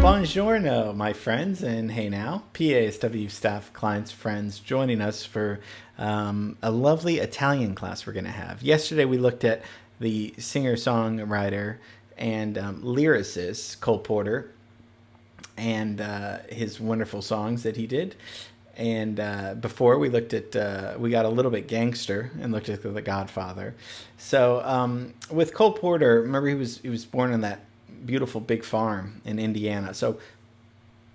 Buongiorno, my friends, and hey now, PASW staff, clients, friends joining us for a lovely Italian class we're going to have. Yesterday we looked at the singer-songwriter and lyricist Cole Porter and his wonderful songs that he did. And before we looked at, we got a little bit gangster and looked at The Godfather. So with Cole Porter, remember he was born on that beautiful big farm in Indiana. So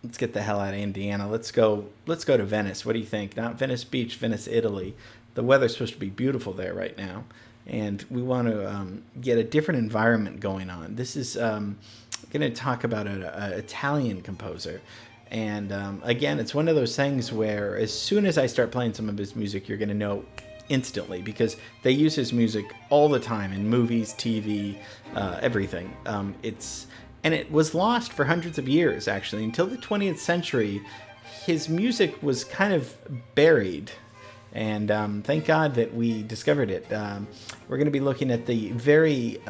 let's get the hell out of Indiana. Let's go to Venice. What do you think? Not Venice Beach, Venice, Italy. The weather's supposed to be beautiful there right now, and we want to get a different environment going on. This is going to talk about an Italian composer. And again, it's one of those things where as soon as I start playing some of his music, you're going to know instantly, because they use his music all the time in movies, TV, everything. It was lost for hundreds of years, actually. Until the 20th century, his music was kind of buried. And thank God that we discovered it. We're going to be looking at the very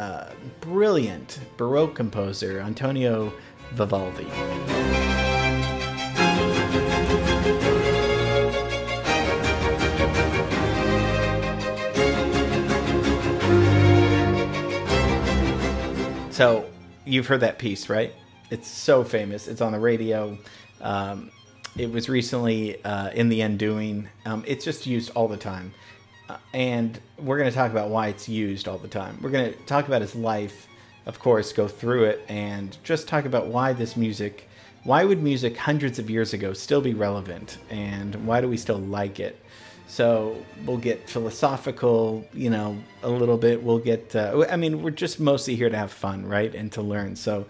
brilliant Baroque composer, Antonio Vivaldi. So you've heard that piece, right? It's so famous. It's on the radio. It was recently in The Undoing. It's just used all the time. And we're going to talk about why it's used all the time. We're going to talk about his life, of course, go through it, and just talk about why would music hundreds of years ago still be relevant, and why do we still like it? So we'll get philosophical, a little bit. We'll get, we're just mostly here to have fun, right? And to learn. So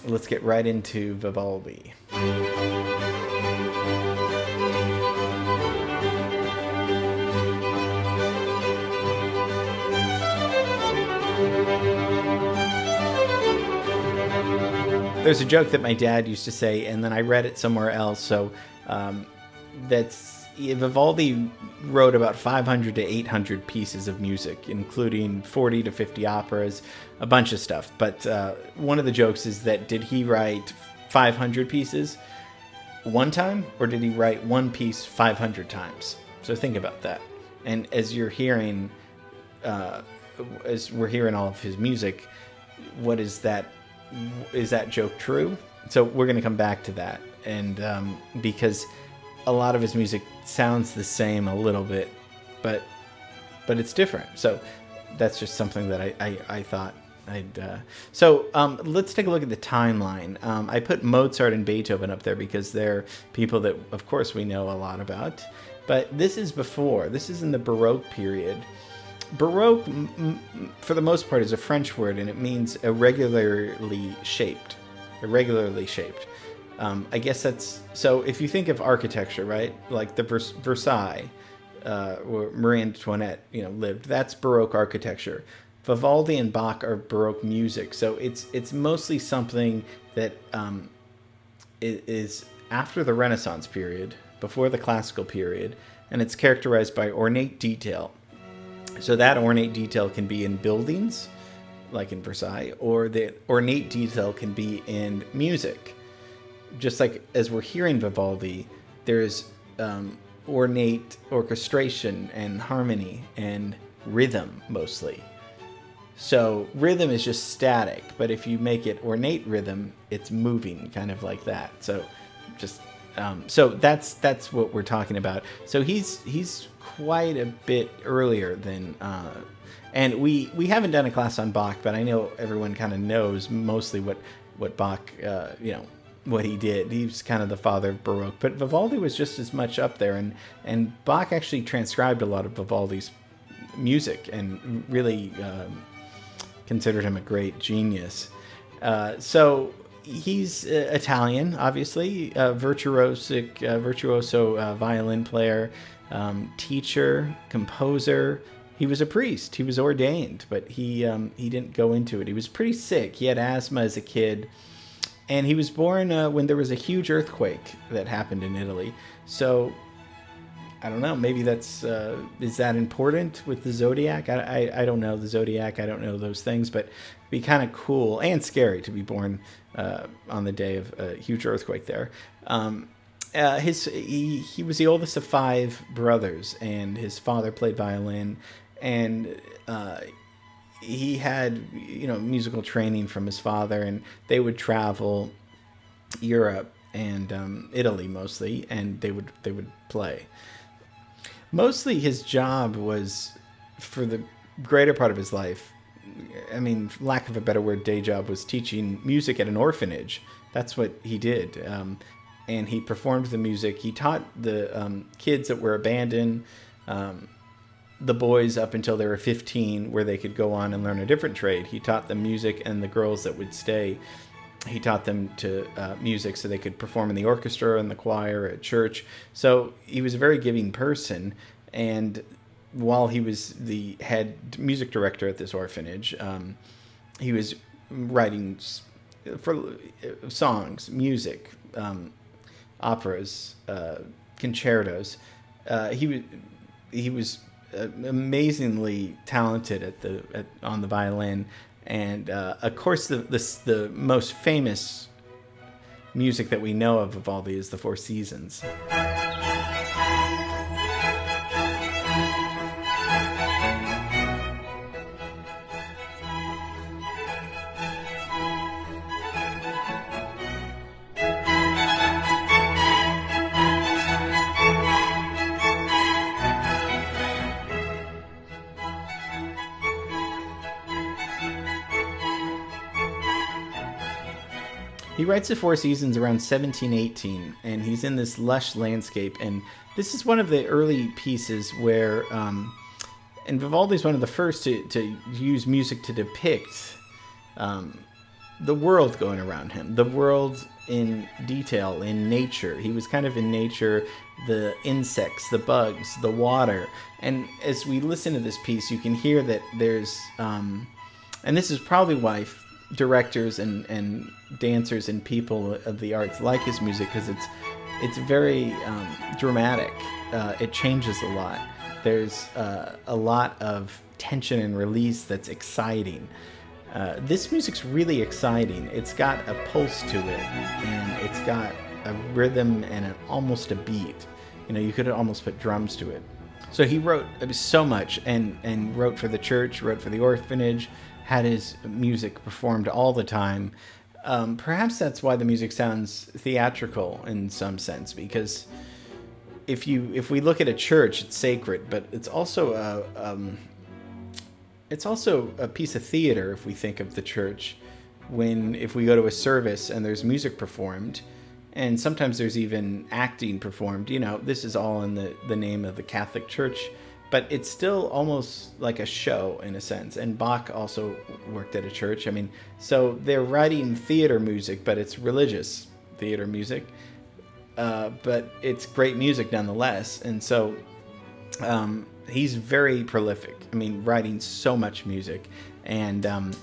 let's get right into Vivaldi. There's a joke that my dad used to say, and then I read it somewhere else. So Vivaldi wrote about 500 to 800 pieces of music, including 40 to 50 operas, a bunch of stuff. But one of the jokes is that, did he write 500 pieces one time, or did he write one piece 500 times? So think about that. And as you're hearing, as we're hearing all of his music, what is that? Is that joke true? So we're going to come back to that. And because a lot of his music sounds the same a little bit, but it's different. So that's just something that I thought I'd... So let's take a look at the timeline. I put Mozart and Beethoven up there because they're people that, of course, we know a lot about. But this is before. This is in the Baroque period. Baroque, for the most part, is a French word, and it means irregularly shaped. Irregularly shaped. I guess that's... So if you think of architecture, right? Like the Versailles, where Marie Antoinette, lived. That's Baroque architecture. Vivaldi and Bach are Baroque music. So it's mostly something that is after the Renaissance period, before the classical period, and it's characterized by ornate detail. So that ornate detail can be in buildings, like in Versailles, or the ornate detail can be in music. Just like as we're hearing Vivaldi, there's ornate orchestration and harmony and rhythm mostly. So rhythm is just static, but if you make it ornate rhythm, it's moving, kind of like that. So just so that's what we're talking about. So he's quite a bit earlier than, and we haven't done a class on Bach, but I know everyone kind of knows mostly what Bach, what he did. He's kind of the father of Baroque, but Vivaldi was just as much up there, and Bach actually transcribed a lot of Vivaldi's music and really considered him a great genius. So he's Italian, obviously, virtuoso violin player, teacher, composer. He was a priest. He was ordained, but he didn't go into it. He was pretty sick. He had asthma as a kid. And he was born when there was a huge earthquake that happened in Italy. So I don't know. Maybe that's is that important with the zodiac? I don't know the zodiac. I don't know those things, but it'd be kind of cool and scary to be born on the day of a huge earthquake there. He was the oldest of five brothers, and his father played violin, and he had musical training from his father, and they would travel Europe and Italy mostly, and they would play. Mostly his job was, for the greater part of his life, I mean, lack of a better word, day job, was teaching music at an orphanage. That's what he did. And he performed the music. He taught the kids that were abandoned, the boys up until they were 15, where they could go on and learn a different trade. He taught them music, and the girls that would stay, he taught them to music so they could perform in the orchestra and the choir at church. So he was a very giving person. And while he was the head music director at this orphanage, he was writing for songs, music, operas, concertos. He was amazingly talented on the violin. And of course, the most famous music that we know of Vivaldi is the Four Seasons. He writes the Four Seasons around 1718, and he's in this lush landscape. And this is one of the early pieces where, and Vivaldi's one of the first to use music to depict the world going around him, the world in detail, in nature. He was kind of in nature, the insects, the bugs, the water. And as we listen to this piece, you can hear that there's, and this is probably why directors and dancers and people of the arts like his music, because it's very dramatic. It changes a lot. There's a lot of tension and release that's exciting. This music's really exciting. It's got a pulse to it, and it's got a rhythm and almost a beat. You could almost put drums to it. So he wrote so much, and wrote for the church, wrote for the orphanage, had his music performed all the time. Perhaps that's why the music sounds theatrical in some sense, because if we look at a church, it's sacred, but it's also a piece of theater. If we think of the church, if we go to a service and there's music performed, and sometimes there's even acting performed, this is all in the name of the Catholic Church. But it's still almost like a show in a sense. And Bach also worked at a church. So they're writing theater music, but it's religious theater music. But it's great music nonetheless. And so he's very prolific. Writing so much music. And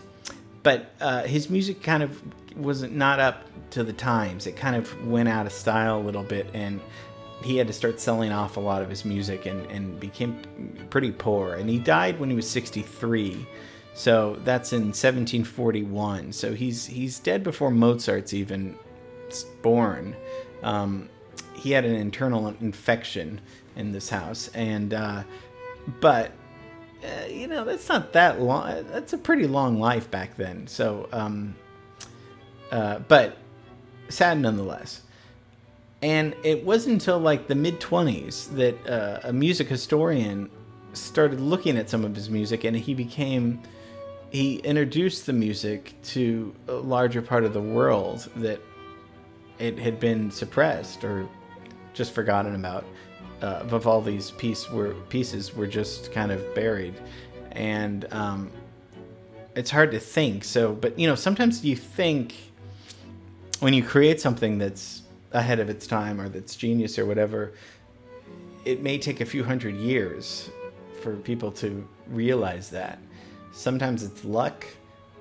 but his music kind of was not up to the times. It kind of went out of style a little bit, and he had to start selling off a lot of his music and became pretty poor. And he died when he was 63. So that's in 1741. So he's dead before Mozart's even born. He had an internal infection in this house. And, but, that's not that long. That's a pretty long life back then. So, but sad nonetheless. And it wasn't until like the mid-20s that a music historian started looking at some of his music, and he introduced the music to a larger part of the world that it had been suppressed or just forgotten about. Vivaldi's pieces were just kind of buried, and it's hard to think. So, but sometimes you think when you create something that's ahead of its time or that's genius or whatever, it may take a few hundred years for people to realize that. Sometimes it's luck.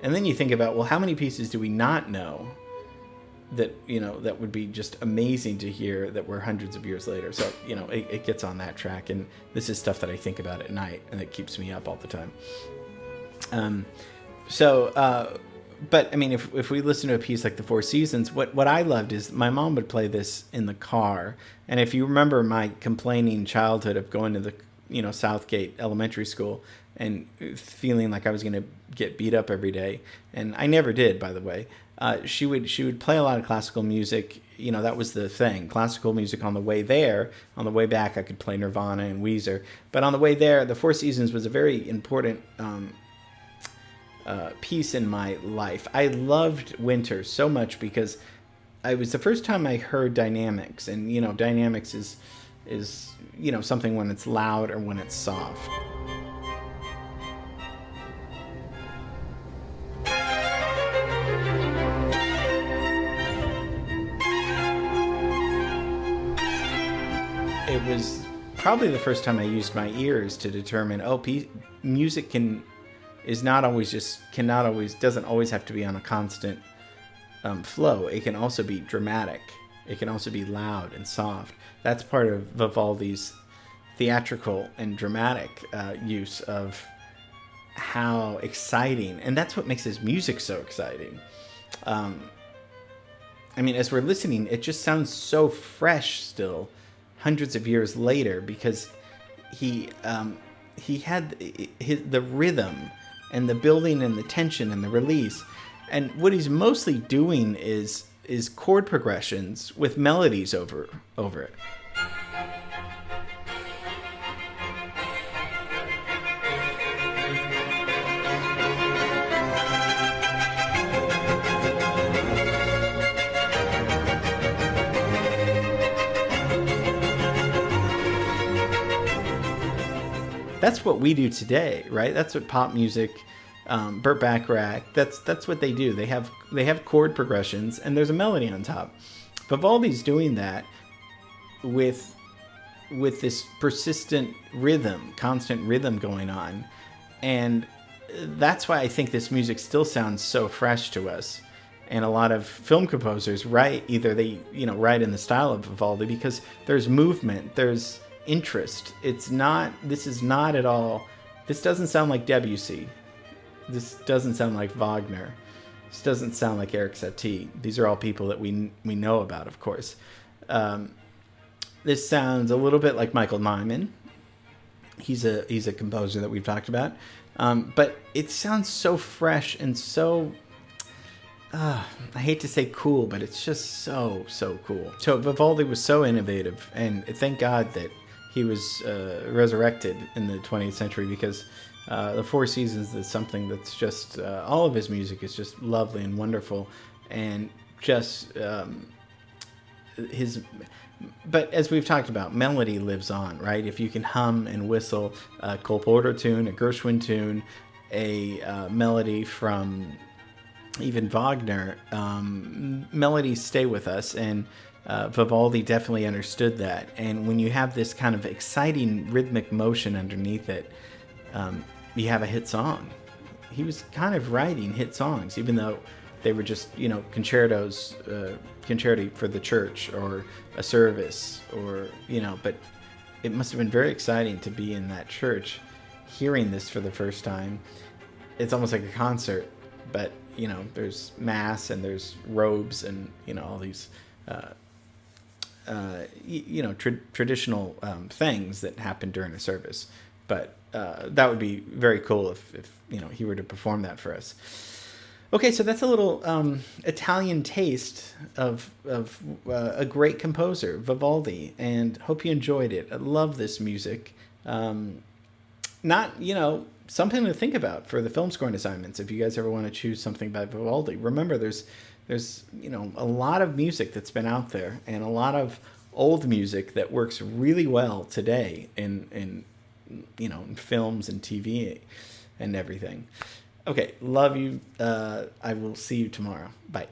And then you think about, well, how many pieces do we not know that that would be just amazing to hear, that we're hundreds of years later. So it gets on that track, and this is stuff that I think about at night, and it keeps me up all the time. But I mean, if we listen to a piece like the Four Seasons, what I loved is my mom would play this in the car. And if you remember my complaining childhood of going to the Southgate Elementary School and feeling like I was going to get beat up every day, and I never did, by the way. She would play a lot of classical music. That was the thing. Classical music on the way there. On the way back, I could play Nirvana and Weezer. But on the way there, the Four Seasons was a very important piece in my life. I loved winter so much because it was the first time I heard dynamics, and dynamics is something when it's loud or when it's soft. It was probably the first time I used my ears to determine, music doesn't always have to be on a constant flow. It can also be dramatic. It can also be loud and soft. That's part of Vivaldi's theatrical and dramatic use of how exciting, and that's what makes his music so exciting. I mean, as we're listening, it just sounds so fresh still, hundreds of years later, because he had the rhythm and the building and the tension and the release. And what he's mostly doing is chord progressions with melodies over it. That's what we do today, right? That's what pop music, Burt Bacharach, that's what they do. They have chord progressions and there's a melody on top. Vivaldi's doing that with this persistent rhythm, constant rhythm going on. And that's why I think this music still sounds so fresh to us. And a lot of film composers write in the style of Vivaldi because there's movement, there's interest. This doesn't sound like Debussy. This doesn't sound like Wagner. This doesn't sound like Eric Satie. These are all people that we know about, of course. This sounds a little bit like Michael Nyman. He's a composer that we've talked about. But it sounds so fresh and so, I hate to say cool, but it's just so cool. So Vivaldi was so innovative, and thank God that he was resurrected in the 20th century, because the Four Seasons is something that's just, all of his music is just lovely and wonderful, and just but as we've talked about, melody lives on, right? If you can hum and whistle a Cole Porter tune, a Gershwin tune, a melody from even Wagner, melodies stay with us, and Vivaldi definitely understood that. And when you have this kind of exciting rhythmic motion underneath it, you have a hit song. He was kind of writing hit songs, even though they were just, concertos, concerti for the church or a service, or, but it must have been very exciting to be in that church hearing this for the first time. It's almost like a concert, but, there's mass and there's robes and, all these, traditional things that happen during a service. But that would be very cool if he were to perform that for us. Okay, so that's a little Italian taste of a great composer, Vivaldi, and hope you enjoyed it. I love this music. Something to think about for the film scoring assignments. If you guys ever want to choose something by Vivaldi, remember there's a lot of music that's been out there, and a lot of old music that works really well today in films and TV and everything. Okay, love you. I will see you tomorrow. Bye.